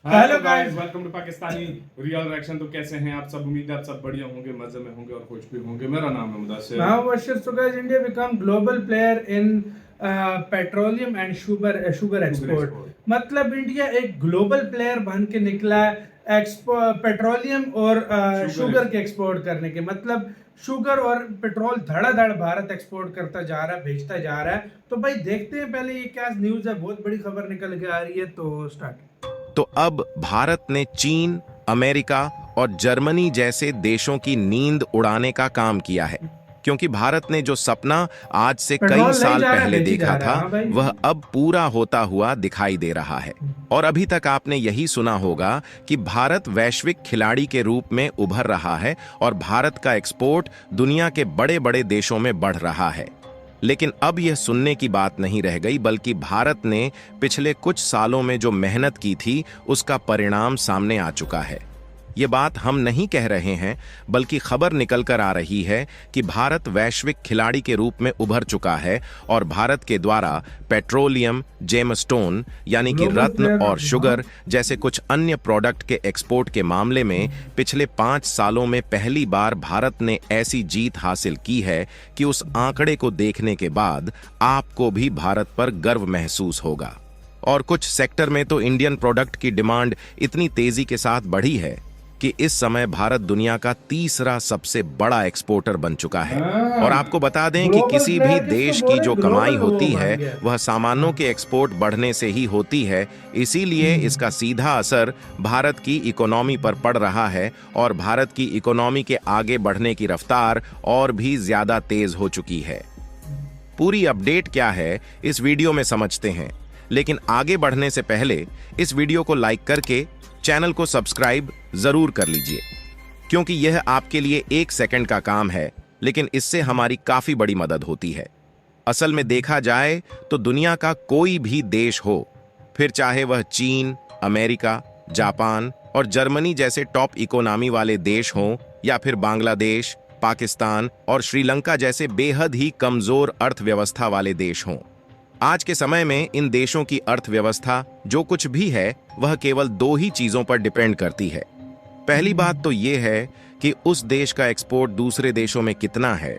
Hello guys, welcome to Pakistani real reaction. तो कैसे हैं आप सब? उम्मीद है आप सब बढ़िया होंगे, मजे में होंगे और खुश भी होंगे। मेरा नाम है Mudassir. Now Bashir, so guys, India become global player in petroleum and sugar export. मतलब इंडिया एक ग्लोबल प्लेयर बन के निकला है पेट्रोलियम और शुगर के एक्सपोर्ट करने के। मतलब शुगर और पेट्रोल धड़ाधड़ भारत एक्सपोर्ट करता जा रहा है, भेजता जा रहा है। तो भाई देखते हैं पहले ये क्या न्यूज़ है, बहुत बड़ी खबर निकल के आ रही है। तो स्टार्ट। तो अब भारत ने चीन, अमेरिका और जर्मनी जैसे देशों की नींद उड़ाने का काम किया है, क्योंकि भारत ने जो सपना आज से कई साल पहले देखा था वह अब पूरा होता हुआ दिखाई दे रहा है। और अभी तक आपने यही सुना होगा कि भारत वैश्विक खिलाड़ी के रूप में उभर रहा है और भारत का एक्सपोर्ट दुनिया के बड़े बड़े देशों में बढ़ रहा है। लेकिन अब यह सुनने की बात नहीं रह गई, बल्कि भारत ने पिछले कुछ सालों में जो मेहनत की थी उसका परिणाम सामने आ चुका है। ये बात हम नहीं कह रहे हैं, बल्कि खबर निकल कर आ रही है कि भारत वैश्विक खिलाड़ी के रूप में उभर चुका है और भारत के द्वारा पेट्रोलियम, जेमस्टोन यानी कि रत्न और शुगर जैसे कुछ अन्य प्रोडक्ट के एक्सपोर्ट के मामले में पिछले 5 सालों में पहली बार भारत ने ऐसी जीत हासिल की है कि उस आंकड़े को देखने के बाद आपको भी भारत पर गर्व महसूस होगा। और कुछ सेक्टर में तो इंडियन प्रोडक्ट की डिमांड इतनी तेजी के साथ बढ़ी है कि इस समय भारत दुनिया का तीसरा सबसे बड़ा एक्सपोर्टर बन चुका है। और आपको बता दें कि किसी भी देश की जो कमाई होती है वह सामानों के एक्सपोर्ट बढ़ने से ही होती है। इसीलिए इसका सीधा असर भारत की इकोनॉमी पर पड़ रहा है और भारत की इकोनॉमी के आगे बढ़ने की रफ्तार और भी ज्यादा तेज हो चुकी है। पूरी अपडेट क्या है इस वीडियो में समझते हैं, लेकिन आगे बढ़ने से पहले इस वीडियो को लाइक करके चैनल को सब्सक्राइब जरूर कर लीजिए, क्योंकि यह आपके लिए 1 सेकंड का काम है, लेकिन इससे हमारी काफी बड़ी मदद होती है। असल में देखा जाए तो दुनिया का कोई भी देश हो, फिर चाहे वह चीन, अमेरिका, जापान और जर्मनी जैसे टॉप इकोनॉमी वाले देश हों, या फिर बांग्लादेश, पाकिस्तान और श्रीलंका जैसे बेहद ही कमजोर अर्थव्यवस्था वाले देश हों, आज के समय में इन देशों की अर्थव्यवस्था जो कुछ भी है वह केवल 2 ही चीजों पर डिपेंड करती है। पहली बात तो यह है कि उस देश का एक्सपोर्ट दूसरे देशों में कितना है,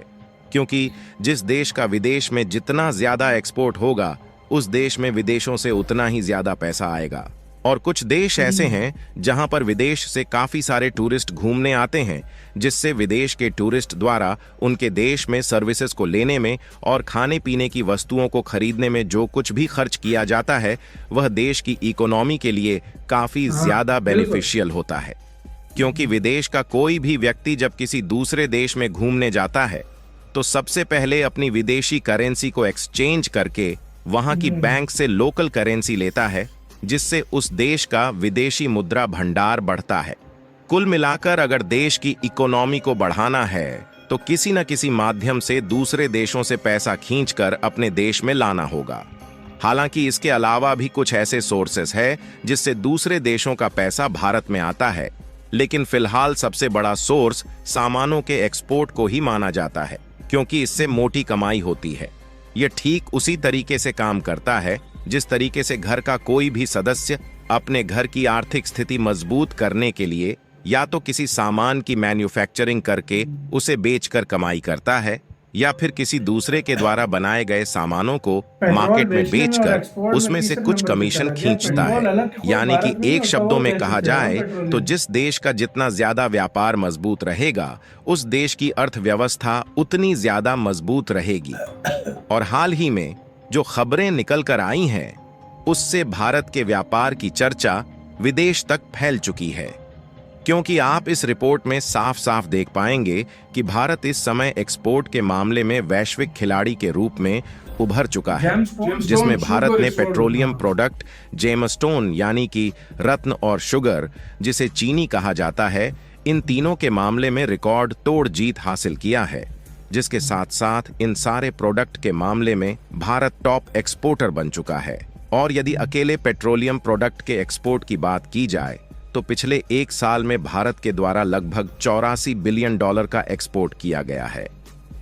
क्योंकि जिस देश का विदेश में जितना ज्यादा एक्सपोर्ट होगा उस देश में विदेशों से उतना ही ज्यादा पैसा आएगा। और कुछ देश ऐसे हैं जहां पर विदेश से काफी सारे टूरिस्ट घूमने आते हैं, जिससे विदेश के टूरिस्ट द्वारा उनके देश में सर्विसेज को लेने में और खाने पीने की वस्तुओं को खरीदने में जो कुछ भी खर्च किया जाता है वह देश की इकोनॉमी के लिए काफी ज्यादा बेनिफिशियल होता है। क्योंकि विदेश का कोई भी व्यक्ति जब किसी दूसरे देश में घूमने जाता है तो सबसे पहले अपनी विदेशी करेंसी को एक्सचेंज करके वहां की बैंक से लोकल करेंसी लेता है, जिससे उस देश का विदेशी मुद्रा भंडार बढ़ता है। कुल मिलाकर अगर देश की इकोनॉमी को बढ़ाना है तो किसी न किसी माध्यम से दूसरे देशों से पैसा खींचकर अपने देश में लाना होगा। हालांकि इसके अलावा भी कुछ ऐसे सोर्सेस है जिससे दूसरे देशों का पैसा भारत में आता है, लेकिन फिलहाल सबसे बड़ा सोर्स सामानों के एक्सपोर्ट को ही माना जाता है, क्योंकि इससे मोटी कमाई होती है। यह ठीक उसी तरीके से काम करता है जिस तरीके से घर का कोई भी सदस्य अपने घर की आर्थिक स्थिति मजबूत करने के लिए या तो किसी सामान की मैन्युफैक्चरिंग करके उसे बेचकर कमाई करता है, या फिर किसी दूसरे के द्वारा बनाए गए सामानों को मार्केट में बेचकर उसमें से कुछ कमीशन खींचता है। यानी कि एक शब्दों में कहा जाए तो जिस देश का जितना ज्यादा व्यापार मजबूत रहेगा उस देश की अर्थव्यवस्था उतनी ज्यादा मजबूत रहेगी। और हाल ही में जो खबरें निकल कर आई हैं उससे भारत के व्यापार की चर्चा विदेश तक फैल चुकी है, क्योंकि आप इस रिपोर्ट में साफ साफ देख पाएंगे कि भारत इस समय एक्सपोर्ट के मामले में वैश्विक खिलाड़ी के रूप में उभर चुका है, जिसमें भारत ने पेट्रोलियम प्रोडक्ट, जेमस्टोन यानी कि रत्न और शुगर जिसे चीनी कहा जाता है, इन तीनों के मामले में रिकॉर्ड तोड़ जीत हासिल किया है, जिसके साथ साथ इन सारे प्रोडक्ट के मामले में भारत टॉप एक्सपोर्टर बन चुका है। और यदि अकेले पेट्रोलियम प्रोडक्ट के एक्सपोर्ट की बात की जाए तो पिछले 1 साल में भारत के द्वारा लगभग $84 बिलियन का एक्सपोर्ट किया गया है।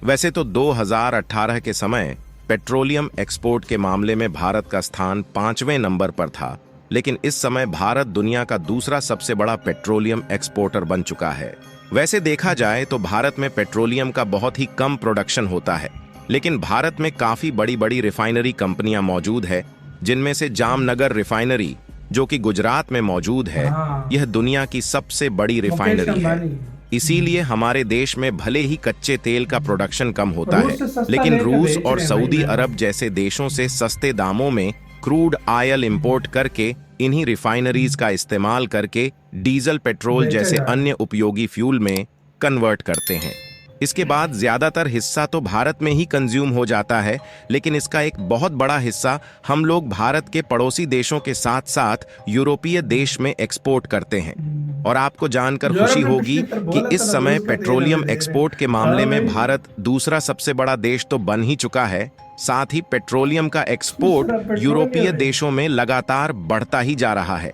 वैसे तो 2018 के समय पेट्रोलियम एक्सपोर्ट के मामले में भारत का स्थान 5वें नंबर पर था, लेकिन इस समय भारत दुनिया का दूसरा सबसे बड़ा पेट्रोलियम एक्सपोर्टर बन चुका है। वैसे देखा जाए तो भारत में पेट्रोलियम का बहुत ही कम प्रोडक्शन होता है, लेकिन भारत में काफी बड़ी बड़ी रिफाइनरी कंपनियां मौजूद है, जिनमें से जामनगर रिफाइनरी जो कि गुजरात में मौजूद है, यह दुनिया की सबसे बड़ी रिफाइनरी है। इसीलिए हमारे देश में भले ही कच्चे तेल का प्रोडक्शन कम होता है, लेकिन रूस और सऊदी अरब जैसे देशों से सस्ते दामों में क्रूड ऑयल इंपोर्ट करके इन्हीं रिफाइनरीज का इस्तेमाल करके डीजल, पेट्रोल जैसे अन्य उपयोगी फ्यूल में कन्वर्ट करते हैं। इसके बाद ज्यादातर हिस्सा तो भारत में ही कंज्यूम हो जाता है, लेकिन इसका एक बहुत बड़ा हिस्सा हम लोग भारत के पड़ोसी देशों के साथ साथ यूरोपीय देश में एक्सपोर्ट करते हैं। और आपको जानकर खुशी होगी कि इस समय पेट्रोलियम एक्सपोर्ट के मामले में भारत दूसरा सबसे बड़ा देश तो बन ही चुका है, साथ ही पेट्रोलियम का एक्सपोर्ट यूरोपीय देशों में लगातार बढ़ता ही जा रहा है।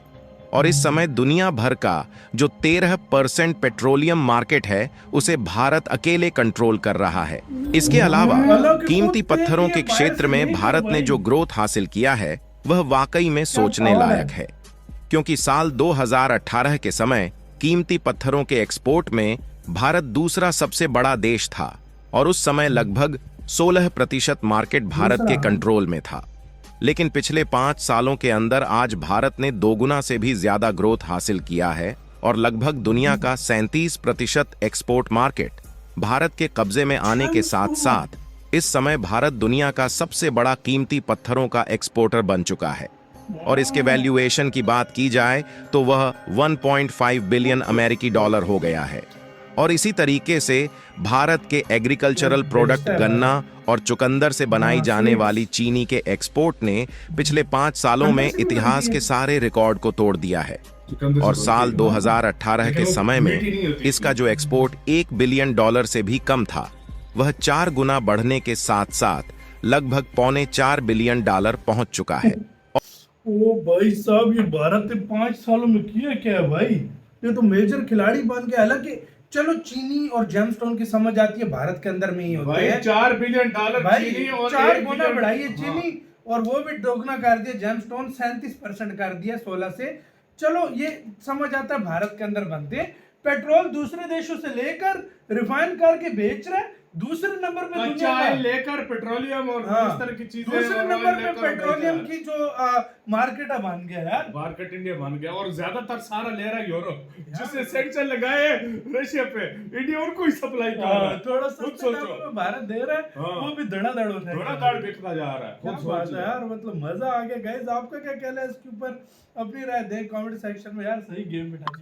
और इस समय दुनिया भर का जो 13% पेट्रोलियम मार्केट है, उसे भारत अकेले कंट्रोल कर रहा है। इसके अलावा कीमती पत्थरों के क्षेत्र में भारत ने जो ग्रोथ हासिल किया है, वह वाकई में सोचने लायक है, क्योंकि साल 2018 के समय कीमती पत्थरों के एक्सपोर्ट में भारत दूसरा सबसे बड़ा देश था और उस समय लगभग 16% मार्केट भारत के कंट्रोल में था। लेकिन पिछले 5 सालों के अंदर आज भारत ने 2 गुना से भी ज्यादा ग्रोथ हासिल किया है और लगभग दुनिया का 37% एक्सपोर्ट मार्केट भारत के कब्जे में आने के साथ साथ इस समय भारत दुनिया का सबसे बड़ा कीमती पत्थरों का एक्सपोर्टर बन चुका है। और इसके वैल्यूएशन की बात की जाए तो वह 1.5 बिलियन अमेरिकी डॉलर हो गया है। और इसी तरीके से भारत के एग्रीकल्चरल प्रोडक्ट गन्ना और चुकंदर से बनाई जाने वाली चीनी के एक्सपोर्ट ने पिछले 5 सालों में इतिहास के सारे रिकॉर्ड को तोड़ दिया है। और साल 2018 के समय में इसका जो एक्सपोर्ट 1 बिलियन डॉलर से भी कम था, वह 4 गुना बढ़ने के साथ साथ लगभग 3.25 बिलियन डॉलर पहुंच चुका है। ओ भाई साहब, ये भारत ने 5 सालों में किया क्या है भाई? ये तो मेजर खिलाड़ी बन गया। हालांकि चलो चीनी और जेमस्टोन की समझ आती है, भारत के अंदर में ही होते हैं। 4 बिलियन डॉलर चीनी और 4 गुना बढ़ाई है चीनी, और वो भी दोगुना कर दिया जेमस्टोन, 37% कर दिया 16 से। चलो ये समझ आता है भारत के अंदर बनते हैं। पेट्रोल दूसरे देशों से लेकर रिफाइन करके बेच रहे हैं। दूसरे नंबर पे चाय लेकर पेट्रोलियम और इस तरह की चीजें, दूसरे नंबर पे पेट्रोलियम की जो मार्केट बन गया यार, मार्केट इंडिया बन गया। और ज्यादातर सारा ले रहा है यूरोप, जिसने सैंक्शन लगाए रशिया पे, इंडिया उनको ही सप्लाई कर रहा है। थोड़ा सस्ते दामों में भारत दे रहा है, वो भी धड़ाधड़ बिकता जा रहा है। क्या बात है यार, मतलब मजा आ गया। गाइस, आपका क्या कहना है इसके ऊपर? अपनी राय दें कमेंट सेक्शन में यार। सही गेम बिठा,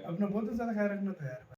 अपना बहुत ज्यादा ख्याल रखना था यार।